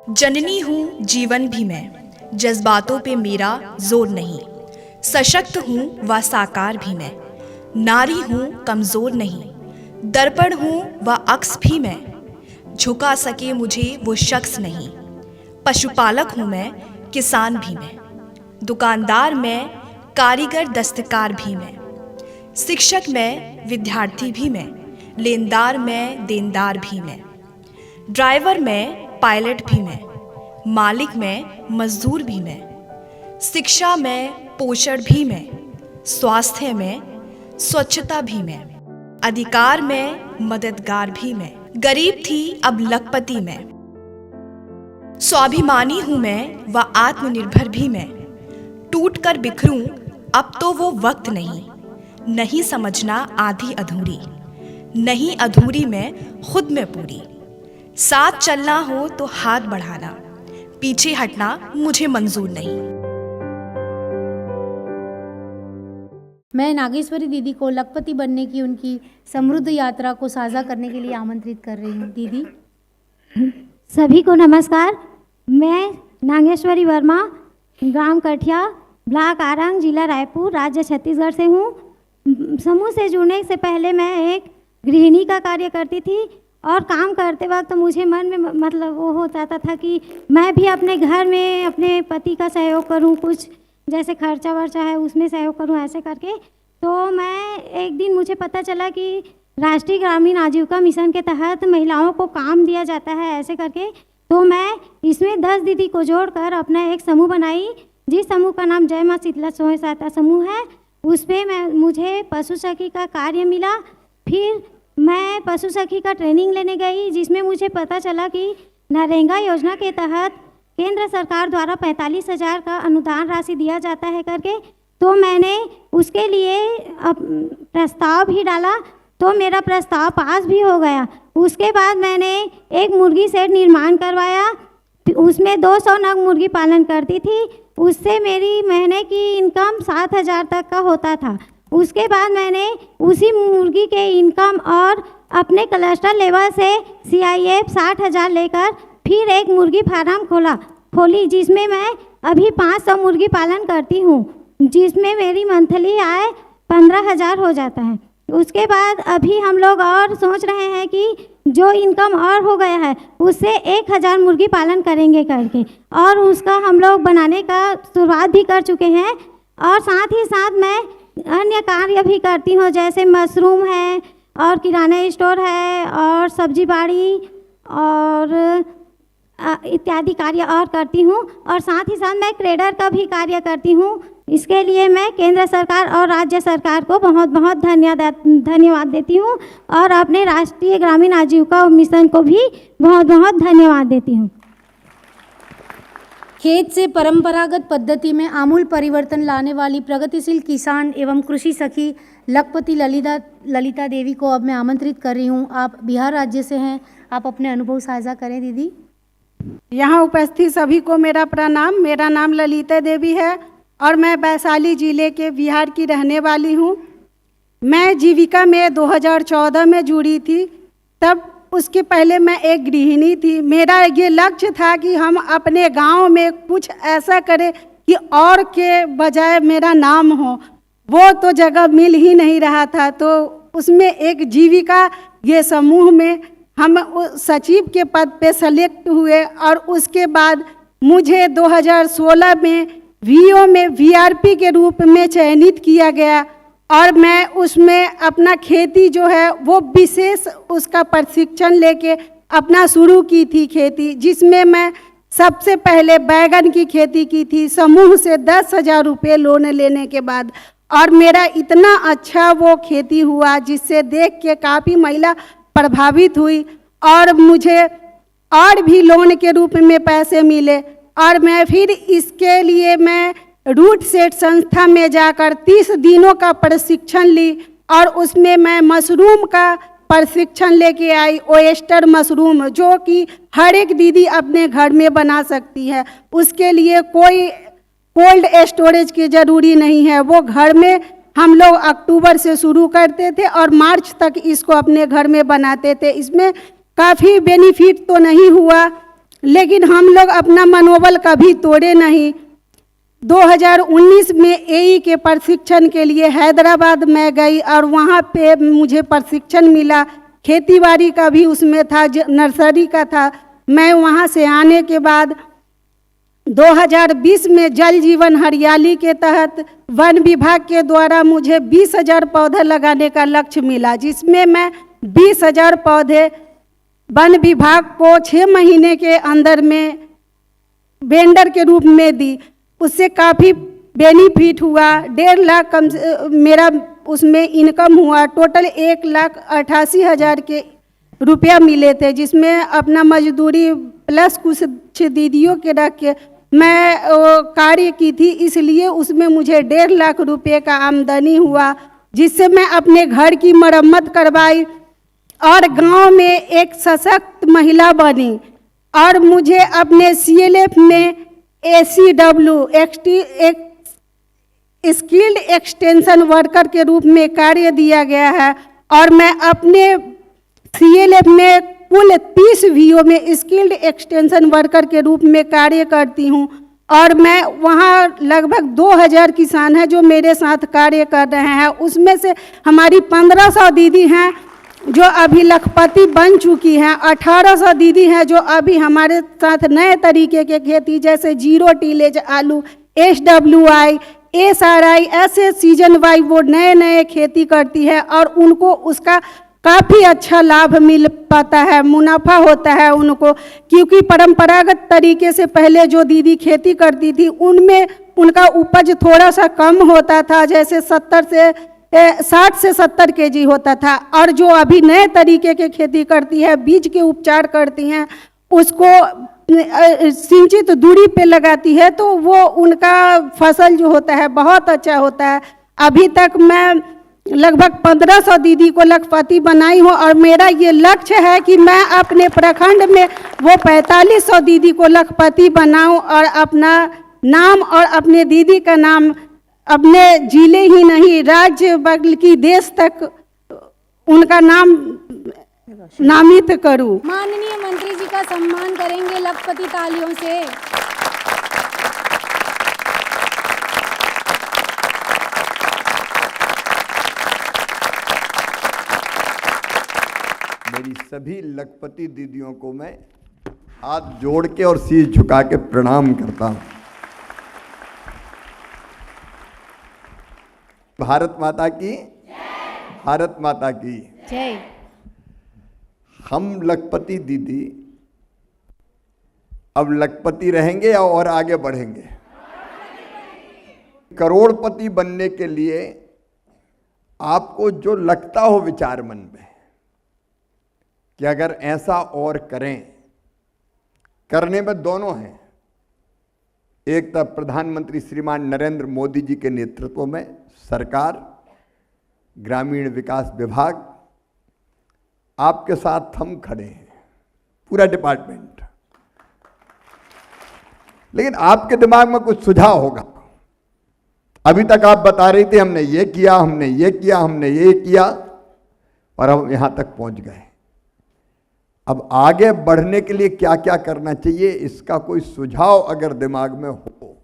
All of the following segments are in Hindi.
जननी हूँ जीवन भी मैं, जज्बातों पे मेरा जोर नहीं। सशक्त हूँ व साकार भी मैं, नारी हूँ कमज़ोर नहीं। दर्पण हूँ व अक्स भी मैं, झुका सके मुझे वो शख्स नहीं। पशुपालक हूँ मैं, किसान भी मैं, दुकानदार मैं, कारीगर दस्तकार भी मैं। शिक्षक मैं, विद्यार्थी भी मैं, लेनदार मैं, देनदार भी मैं। ड्राइवर मैं, पायलट भी मैं, मालिक मैं, मजदूर भी मैं। शिक्षा में पोषण भी मैं, स्वास्थ्य में स्वच्छता भी मैं। अधिकार में मददगार भी मैं, गरीब थी अब लखपति मैं। स्वाभिमानी हूँ मैं व आत्मनिर्भर भी मैं। टूट कर बिखरूं अब तो वो वक्त नहीं, नहीं समझना आधी अधूरी, नहीं अधूरी मैं खुद में पूरी। साथ चलना हो तो हाथ बढ़ाना, पीछे हटना मुझे मंजूर नहीं। मैं नागेश्वरी दीदी को लखपति बनने की उनकी समृद्ध यात्रा को साझा करने के लिए आमंत्रित कर रही हूँ। दीदी सभी को नमस्कार। मैं नागेश्वरी वर्मा, ग्राम कठिया, ब्लॉक आरंग, जिला रायपुर, राज्य छत्तीसगढ़ से हूँ। समूह से जुड़ने से पहले मैं एक गृहिणी का कार्य करती थी और काम करते वक्त तो मुझे मन में मतलब वो हो जाता था कि मैं भी अपने घर में अपने पति का सहयोग करूं, कुछ जैसे खर्चा वर्चा है उसमें सहयोग करूं, ऐसे करके। तो मैं एक दिन मुझे पता चला कि राष्ट्रीय ग्रामीण आजीविका मिशन के तहत महिलाओं को काम दिया जाता है, ऐसे करके। तो मैं इसमें 10 दीदी को जोड़कर अपना एक समूह बनाई, जिस समूह का नाम जय माँ शीतला स्वयं सहायता समूह है। उस पर मुझे पशु सखी का कार्य मिला। फिर मैं पशु सखी का ट्रेनिंग लेने गई, जिसमें मुझे पता चला कि नरेगा योजना के तहत केंद्र सरकार द्वारा 45,000 का अनुदान राशि दिया जाता है करके। तो मैंने उसके लिए प्रस्ताव भी डाला, तो मेरा प्रस्ताव पास भी हो गया। उसके बाद मैंने एक मुर्गी शेड निर्माण करवाया, उसमें 200 नग मुर्गी पालन करती थी। उससे मेरी महीने की इनकम 7,000 तक का होता था। उसके बाद मैंने उसी मुर्गी के इनकम और अपने क्लस्टर लेवल से CIF 60,000 लेकर फिर एक मुर्गी फार्म खोली, जिसमें मैं अभी 500 मुर्गी पालन करती हूँ, जिसमें मेरी मंथली आय 15,000 हो जाता है। उसके बाद अभी हम लोग और सोच रहे हैं कि जो इनकम और हो गया है उससे 1,000 मुर्गी पालन करेंगे करके, और उसका हम लोग बनाने का शुरुआत भी कर चुके हैं। और साथ ही साथ मैं अन्य कार्य भी करती हूँ, जैसे मशरूम है और किराना स्टोर है और सब्जी बाड़ी और इत्यादि कार्य और करती हूँ। और साथ ही साथ मैं क्रेडर का भी कार्य करती हूँ। इसके लिए मैं केंद्र सरकार और राज्य सरकार को बहुत बहुत धन्यवाद देती हूँ, और अपने राष्ट्रीय ग्रामीण आजीविका मिशन को भी बहुत बहुत धन्यवाद देती हूँ। खेत से परंपरागत पद्धति में आमूल परिवर्तन लाने वाली प्रगतिशील किसान एवं कृषि सखी लखपति ललिता देवी को अब मैं आमंत्रित कर रही हूँ। आप बिहार राज्य से हैं, आप अपने अनुभव साझा करें दीदी। यहाँ उपस्थित सभी को मेरा प्रणाम। मेरा नाम ललिता देवी है और मैं वैशाली जिले के बिहार की रहने वाली हूँ। मैं जीविका में 2014 में जुड़ी थी, तब उसके पहले मैं एक गृहिणी थी। मेरा ये लक्ष्य था कि हम अपने गांव में कुछ ऐसा करें कि और के बजाय मेरा नाम हो। वो तो जगह मिल ही नहीं रहा था, तो उसमें एक जीविका ये समूह में हम सचिव के पद पे सेलेक्ट हुए, और उसके बाद मुझे 2016 में VO में VRP के रूप में चयनित किया गया, और मैं उसमें अपना खेती जो है वो विशेष उसका प्रशिक्षण लेके अपना शुरू की थी खेती, जिसमें मैं सबसे पहले बैगन की खेती की थी समूह से 10,000 रुपये लोन लेने के बाद। और मेरा इतना अच्छा वो खेती हुआ, जिससे देख के काफ़ी महिला प्रभावित हुई, और मुझे और भी लोन के रूप में पैसे मिले। और मैं फिर इसके लिए मैं रूट सेट संस्था में जाकर 30 दिनों का प्रशिक्षण ली, और उसमें मैं मशरूम का प्रशिक्षण लेके आई, ओएस्टर मशरूम, जो कि हर एक दीदी अपने घर में बना सकती है। उसके लिए कोई कोल्ड स्टोरेज की ज़रूरी नहीं है। वो घर में हम लोग अक्टूबर से शुरू करते थे और मार्च तक इसको अपने घर में बनाते थे। इसमें काफ़ी बेनिफिट तो नहीं हुआ, लेकिन हम लोग अपना मनोबल कभी तोड़े नहीं। 2019 में एई के प्रशिक्षण के लिए हैदराबाद में गई और वहाँ पे मुझे प्रशिक्षण मिला। खेतीबाड़ी का भी उसमें था, नर्सरी का था। मैं वहाँ से आने के बाद 2020 में जल जीवन हरियाली के तहत वन विभाग के द्वारा मुझे 20,000 पौधे लगाने का लक्ष्य मिला, जिसमें मैं 20,000 पौधे वन विभाग को 6 महीने के अंदर में वेंडर के रूप में दी। उससे काफ़ी बेनिफिट हुआ। 1.5 लाख मेरा उसमें इनकम हुआ। टोटल 1,88,000 के रुपया मिले थे, जिसमें अपना मजदूरी प्लस कुछ दीदियों के रख के मैं कार्य की थी। इसलिए उसमें मुझे 1.5 लाख रुपये का आमदनी हुआ, जिससे मैं अपने घर की मरम्मत करवाई और गांव में एक सशक्त महिला बनी। और मुझे अपने CLF में ACW स्किल्ड एक्सटेंशन वर्कर के रूप में कार्य दिया गया है। और मैं अपने CLF में कुल 30 VO में स्किल्ड एक्सटेंशन वर्कर के रूप में कार्य करती हूँ। और मैं वहाँ लगभग 2,000 किसान हैं जो मेरे साथ कार्य कर रहे हैं। उसमें से हमारी 1,500 दीदी हैं जो अभी लखपति बन चुकी हैं। 1,800 दीदी हैं जो अभी हमारे साथ नए तरीके के खेती जैसे जीरो टीलेज आलू, SWI, SRI ऐसे सीजन वाइज वो नए नए खेती करती है और उनको उसका काफ़ी अच्छा लाभ मिल पाता है, मुनाफा होता है उनको। क्योंकि परंपरागत तरीके से पहले जो दीदी खेती करती थी उनमें उनका उपज थोड़ा सा कम होता था, जैसे 60 से 70 kg होता था। और जो अभी नए तरीके के खेती करती है, बीज के उपचार करती हैं, उसको सिंचित दूरी पे लगाती है, तो वो उनका फसल जो होता है बहुत अच्छा होता है। अभी तक मैं लगभग 1,500 दीदी को लखपति बनाई हूँ और मेरा ये लक्ष्य है कि मैं अपने प्रखंड में वो 4500 दीदी को लखपति बनाऊँ और अपना नाम और अपने दीदी का नाम अपने जिले ही नहीं राज्य बल्कि देश तक उनका नाम नामित करूं। माननीय मंत्री जी का सम्मान करेंगे लखपति तालियों से। मेरी सभी लखपति दीदियों को मैं हाथ जोड़ के और शीश झुका के प्रणाम करता हूं। भारत माता की, भारत माता की जय। हम लखपति दीदी अब लखपति रहेंगे या और आगे बढ़ेंगे? करोड़पति बनने के लिए आपको जो लगता हो विचार मन में कि अगर ऐसा और करें, करने में दोनों हैं। एक तरफ प्रधानमंत्री श्रीमान नरेंद्र मोदी जी के नेतृत्व में सरकार, ग्रामीण विकास विभाग आपके साथ हम खड़े हैं, पूरा डिपार्टमेंट। लेकिन आपके दिमाग में कुछ सुझाव होगा। अभी तक आप बता रही थी हमने ये किया, हमने ये किया, हमने ये किया और हम यहां तक पहुंच गए। अब आगे बढ़ने के लिए क्या क्या करना चाहिए, इसका कोई सुझाव अगर दिमाग में हो,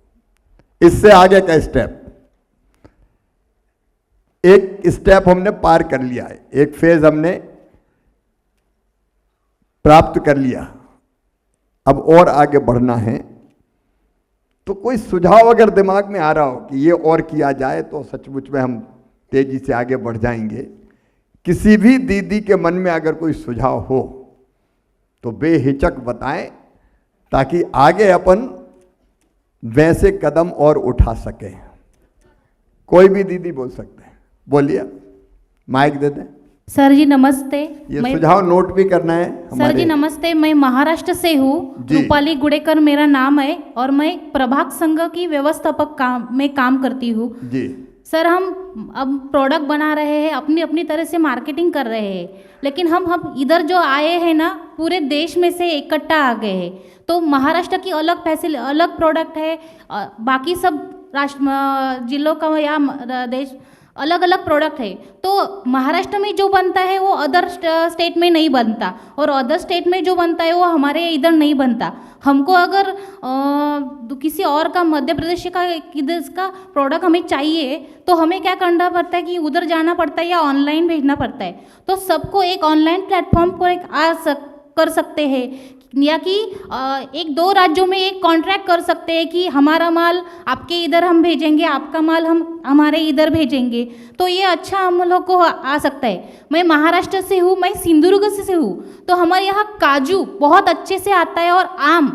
इससे आगे का स्टेप। एक स्टेप हमने पार कर लिया है, एक फेज हमने प्राप्त कर लिया, अब और आगे बढ़ना है। तो कोई सुझाव अगर दिमाग में आ रहा हो कि ये और किया जाए तो सचमुच में हम तेजी से आगे बढ़ जाएंगे। किसी भी दीदी के मन में अगर कोई सुझाव हो तो बेहिचक बताएं, ताकि आगे अपन वैसे कदम और उठा सकें। कोई भी दीदी बोल सकते हैं, बोलिए, माइक दे दें। सर जी नमस्ते। ये सुझाव नोट भी करना है सर जी नमस्ते, मैं महाराष्ट्र से हूँ, रूपाली गुडेकर मेरा नाम है और मैं प्रभाग संघ की व्यवस्थापक में काम करती हूँ जी। सर हम अब प्रोडक्ट बना रहे हैं, अपनी अपनी तरह से मार्केटिंग कर रहे हैं, लेकिन हम इधर जो आए हैं ना, पूरे देश में से इकट्ठा आ गए हैं। तो महाराष्ट्र की अलग प्रोडक्ट है, बाकी सब राष्ट्र जिलों का या देश अलग अलग प्रोडक्ट है। तो महाराष्ट्र में जो बनता है वो अदर स्टेट में नहीं बनता, और अदर स्टेट में जो बनता है वो हमारे इधर नहीं बनता। हमको अगर किसी और का, मध्य प्रदेश का किधर का प्रोडक्ट हमें चाहिए तो हमें क्या करना पड़ता है कि उधर जाना पड़ता है या ऑनलाइन भेजना पड़ता है। तो सबको एक ऑनलाइन प्लेटफॉर्म पर कर सकते हैं, या कि एक दो राज्यों में एक कॉन्ट्रैक्ट कर सकते हैं कि हमारा माल आपके इधर हम भेजेंगे, आपका माल हम हमारे इधर भेजेंगे। तो ये अच्छा हम लोग को आ सकता है। मैं महाराष्ट्र से हूँ, मैं सिंधुदुर्ग से हूँ, तो हमारे यहाँ काजू बहुत अच्छे से आता है, और आम,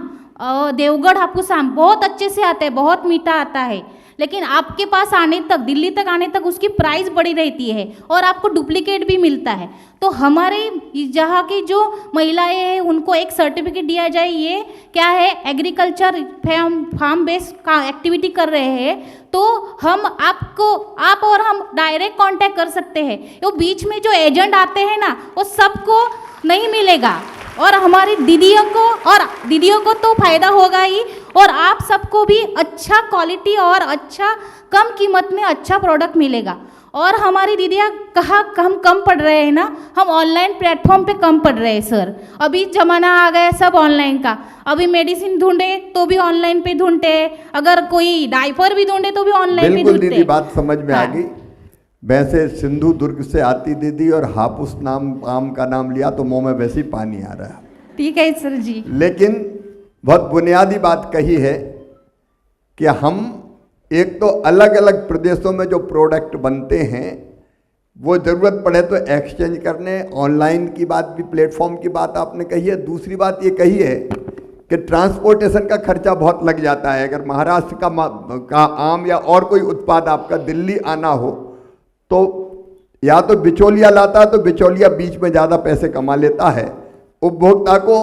देवगढ़ हापुस आम बहुत अच्छे से आता है, बहुत मीठा आता है। लेकिन आपके पास आने तक, दिल्ली तक आने तक उसकी प्राइस बड़ी रहती है और आपको डुप्लीकेट भी मिलता है। तो हमारे जहाँ की जो महिलाएं हैं उनको एक सर्टिफिकेट दिया जाए, ये क्या है, एग्रीकल्चर फार्म बेस्ड का एक्टिविटी कर रहे हैं, तो हम आप और हम डायरेक्ट कांटेक्ट कर सकते हैं। वो बीच में जो एजेंट आते हैं ना, वो सबको नहीं मिलेगा, और हमारी दीदियों को तो फायदा होगा ही, और आप सबको भी अच्छा क्वालिटी और अच्छा कम कीमत में अच्छा प्रोडक्ट मिलेगा। और हमारी दीदियाँ कहाँ हम कम पड़ रहे हैं ना, हम ऑनलाइन प्लेटफॉर्म पे कम पड़ रहे हैं सर। अभी ज़माना आ गया सब ऑनलाइन का। अभी मेडिसिन ढूंढे तो भी ऑनलाइन पे ढूंढते हैं, अगर कोई डायपर भी ढूंढे तो भी ऑनलाइन पे बिल्कुल ढूंढते दीदी, हैं। बात समझ में आ गई। वैसे सिंधुदुर्ग से आती दीदी और हापुस नाम आम का नाम लिया तो मुंह में वैसे ही पानी आ रहा है। ठीक है सर जी। लेकिन बहुत बुनियादी बात कही है कि हम एक तो अलग अलग प्रदेशों में जो प्रोडक्ट बनते हैं वो ज़रूरत पड़े तो एक्सचेंज करने, ऑनलाइन की बात भी, प्लेटफॉर्म की बात आपने कही है। दूसरी बात ये कही है कि ट्रांसपोर्टेशन का खर्चा बहुत लग जाता है। अगर महाराष्ट्र का आम या और कोई उत्पाद आपका दिल्ली आना हो तो या तो बिचौलिया लाता है, तो बिचौलिया बीच में ज़्यादा पैसे कमा लेता है, उपभोक्ता को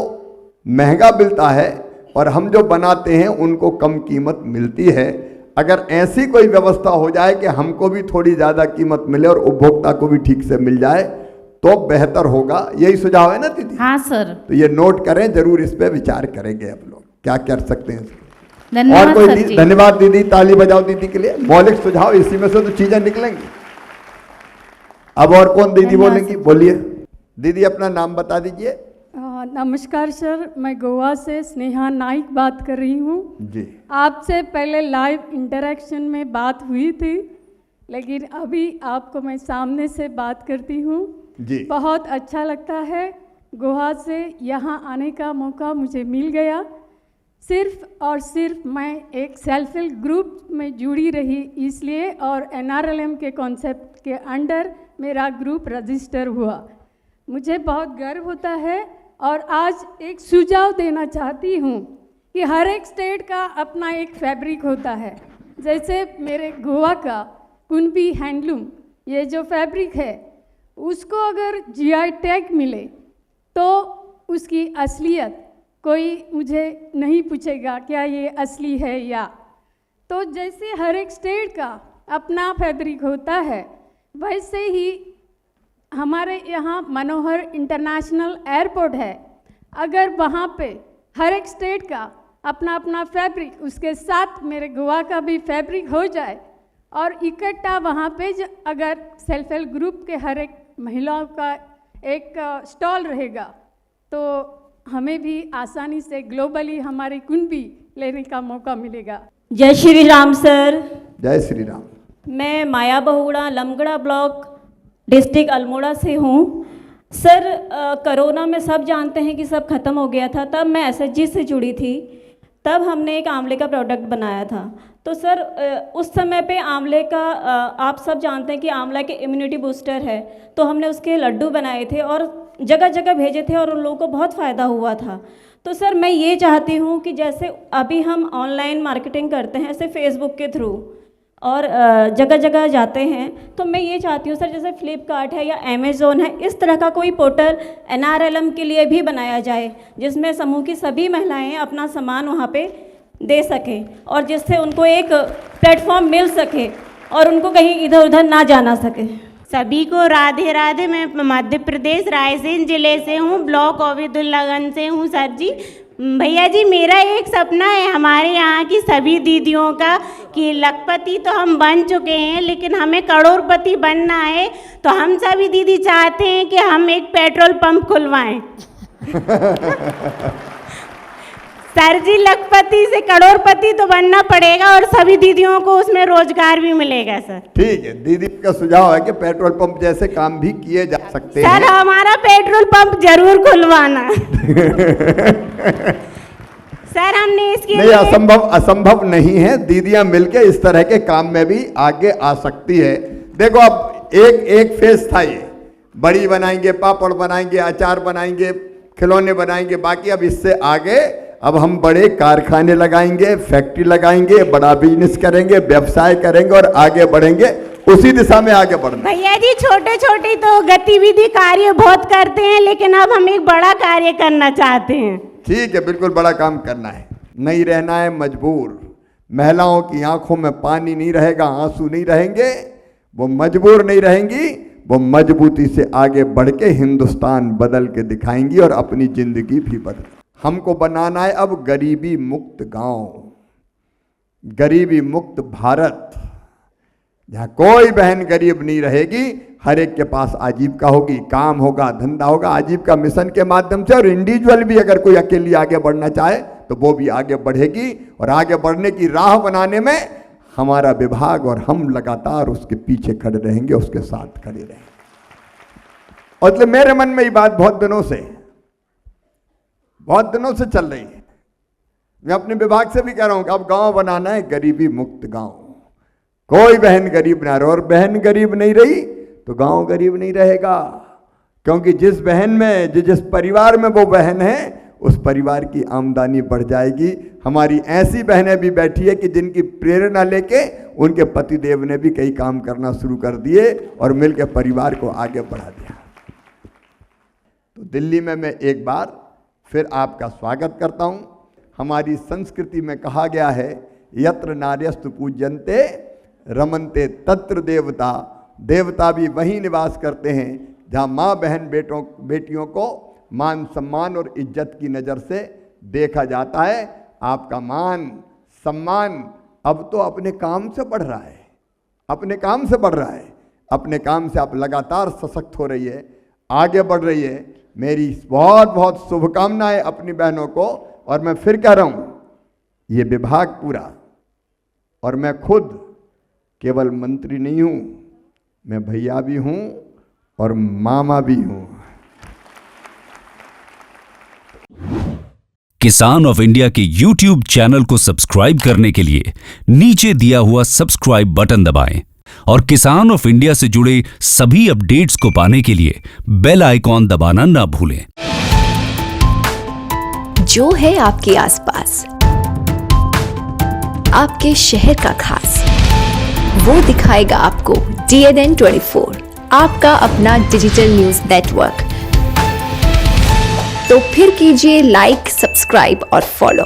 महंगा मिलता है, और हम जो बनाते हैं उनको कम कीमत मिलती है। अगर ऐसी कोई व्यवस्था हो जाए कि हमको भी थोड़ी ज़्यादा कीमत मिले और उपभोक्ता को भी ठीक से मिल जाए तो बेहतर होगा। यही सुझाव है ना दीदी? हाँ सर। तो ये नोट करें, जरूर इस पर विचार करेंगे आप लोग क्या कर सकते हैं। और धन्यवाद कोई सर जी। धन्यवाद दीदी, ताली बजाओ दीदी के लिए। मौलिक सुझाव, इसी में से तो चीजें निकलेंगी। अब और कौन दीदी बोलेंगी? बोलिए दीदी, अपना नाम बता दीजिए। नमस्कार सर, मैं गोवा से स्नेहा नाइक बात कर रही हूँ जी। आपसे पहले लाइव इंटरेक्शन में बात हुई थी, लेकिन अभी आपको मैं सामने से बात करती हूँ जी। बहुत अच्छा लगता है। गोवा से यहाँ आने का मौका मुझे मिल गया। सिर्फ और सिर्फ मैं एक सेल्फ हेल्प ग्रुप में जुड़ी रही इसलिए, और NRLM के कॉन्सेप्ट के अंडर मेरा ग्रुप रजिस्टर हुआ। मुझे बहुत गर्व होता है, और आज एक सुझाव देना चाहती हूँ कि हर एक स्टेट का अपना एक फैब्रिक होता है। जैसे मेरे गोवा का कुंबी हैंडलूम, ये जो फैब्रिक है उसको अगर GI टैग मिले तो उसकी असलियत कोई मुझे नहीं पूछेगा क्या ये असली है या। तो जैसे हर एक स्टेट का अपना फैब्रिक होता है, वैसे ही हमारे यहाँ मनोहर इंटरनेशनल एयरपोर्ट है। अगर वहाँ पे हर एक स्टेट का अपना अपना फैब्रिक, उसके साथ मेरे गोवा का भी फैब्रिक हो जाए, और इकट्ठा वहाँ पे अगर सेल्फ हेल्प ग्रुप के हर एक महिलाओं का एक स्टॉल रहेगा तो हमें भी आसानी से ग्लोबली हमारी कुंभी लेने का मौका मिलेगा। जय श्री राम सर। जय श्री राम। मैं माया बहुगुणा लमगड़ा ब्लॉक डिस्ट्रिक्ट अल्मोड़ा से हूँ। सर कोरोना में सब जानते हैं कि सब खत्म हो गया था, तब मैं SHG से जुड़ी थी, तब हमने एक आंवले का प्रोडक्ट बनाया था। तो सर उस समय पे आंवले का आप सब जानते हैं कि आंवला के इम्यूनिटी बूस्टर है, तो हमने उसके लड्डू बनाए थे और जगह जगह भेजे थे और उन लोगों को बहुत फ़ायदा हुआ था। तो सर मैं ये चाहती हूँ कि जैसे अभी हम ऑनलाइन मार्केटिंग करते हैं ऐसे फेसबुक के थ्रू और जगह जगह जाते हैं, तो मैं ये चाहती हूँ सर जैसे फ्लिपकार्ट है या अमेज़ोन है, इस तरह का कोई पोर्टल NRLM के लिए भी बनाया जाए जिसमें समूह की सभी महिलाएं अपना सामान वहाँ पे दे सकें और जिससे उनको एक प्लेटफॉर्म मिल सके और उनको कहीं इधर उधर ना जाना सके। सभी को राधे राधे। मैं मध्य प्रदेश रायसेन ज़िले से हूँ, ब्लॉक ओबेदुल्लागंज से हूँ सर जी। भैया जी मेरा एक सपना है हमारे यहाँ की सभी दीदियों का कि लखपति तो हम बन चुके हैं लेकिन हमें करोड़पति बनना है, तो हम सभी दीदी चाहते हैं कि हम एक पेट्रोल पंप खुलवाएं। सर जी लखपति से करोड़पति तो बनना पड़ेगा और सभी दीदियों को उसमें रोजगार भी मिलेगा सर। ठीक है, दीदी का सुझाव है कि पेट्रोल पंप जैसे काम भी किए जा सकते हैं। सर हमारा पेट्रोल पंप जरूर खुलवाना। सर हमने इसके नहीं, असंभव नहीं है। दीदियां मिलके इस तरह के काम में भी आगे आ सकती है। देखो अब एक फेज था, ये बड़ी बनाएंगे, पापड़ बनाएंगे, अचार बनाएंगे, खिलौने बनाएंगे, बाकी अब इससे आगे अब हम बड़े कारखाने लगाएंगे, फैक्ट्री लगाएंगे, बड़ा बिजनेस करेंगे, व्यवसाय करेंगे और आगे बढ़ेंगे, उसी दिशा में आगे बढ़ना। भैया जी छोटे छोटे तो गतिविधि कार्य बहुत करते हैं लेकिन अब हम एक बड़ा कार्य करना चाहते हैं। ठीक है, बिल्कुल बड़ा काम करना है, नहीं रहना है मजबूर। महिलाओं की आंखों में पानी नहीं रहेगा, आंसू नहीं रहेंगे, वो मजबूर नहीं रहेंगी, वो मजबूती से आगे बढ़ के हिंदुस्तान बदल के दिखाएंगी और अपनी जिंदगी भी बदल। हमको बनाना है अब गरीबी मुक्त गांव, गरीबी मुक्त भारत, जहाँ कोई बहन गरीब नहीं रहेगी, हर एक के पास आजीविका होगी, काम होगा, धंधा होगा, आजीविका मिशन के माध्यम से। और इंडिविजुअल भी अगर कोई अकेली आगे बढ़ना चाहे तो वो भी आगे बढ़ेगी, और आगे बढ़ने की राह बनाने में हमारा विभाग और हम लगातार उसके पीछे खड़े रहेंगे, उसके साथ खड़े रहेंगे। और मतलब मेरे मन में ये बात बहुत दिनों से चल रही है। मैं अपने विभाग से भी कह रहा हूं कि अब गांव बनाना है गरीबी मुक्त गांव, कोई बहन गरीब ना रहे, और बहन गरीब नहीं रही तो गांव गरीब नहीं रहेगा, क्योंकि जिस बहन में जिस परिवार में वो बहन है उस परिवार की आमदनी बढ़ जाएगी। हमारी ऐसी बहनें भी बैठी है कि जिनकी प्रेरणा लेके उनके पतिदेव ने भी कई काम करना शुरू कर दिए और मिलकर परिवार को आगे बढ़ा दिया। तो दिल्ली में मैं एक बार फिर आपका स्वागत करता हूं। हमारी संस्कृति में कहा गया है, यत्र नार्यस्तु पूज्यन्ते रमन्ते तत्र देवता। देवता भी वहीं निवास करते हैं जहां माँ बहन बेटियों को मान सम्मान और इज्जत की नज़र से देखा जाता है। आपका मान सम्मान अब तो अपने काम से बढ़ रहा है, अपने काम से बढ़ रहा है, अपने काम से आप लगातार सशक्त हो रही है, आगे बढ़ रही है। मेरी बहुत बहुत शुभकामनाएं अपनी बहनों को। और मैं फिर कह रहा हूं, ये विभाग पूरा और मैं खुद केवल मंत्री नहीं हूं, मैं भैया भी हूं और मामा भी हूं। किसान ऑफ इंडिया के YouTube चैनल को सब्सक्राइब करने के लिए नीचे दिया हुआ सब्सक्राइब बटन दबाएं और किसान ऑफ इंडिया से जुड़े सभी अपडेट्स को पाने के लिए बेल आइकॉन दबाना ना भूलें। जो है आपके आसपास, आपके शहर का खास, वो दिखाएगा आपको DNN 24, आपका अपना डिजिटल न्यूज नेटवर्क। तो फिर कीजिए लाइक, सब्सक्राइब और फॉलो।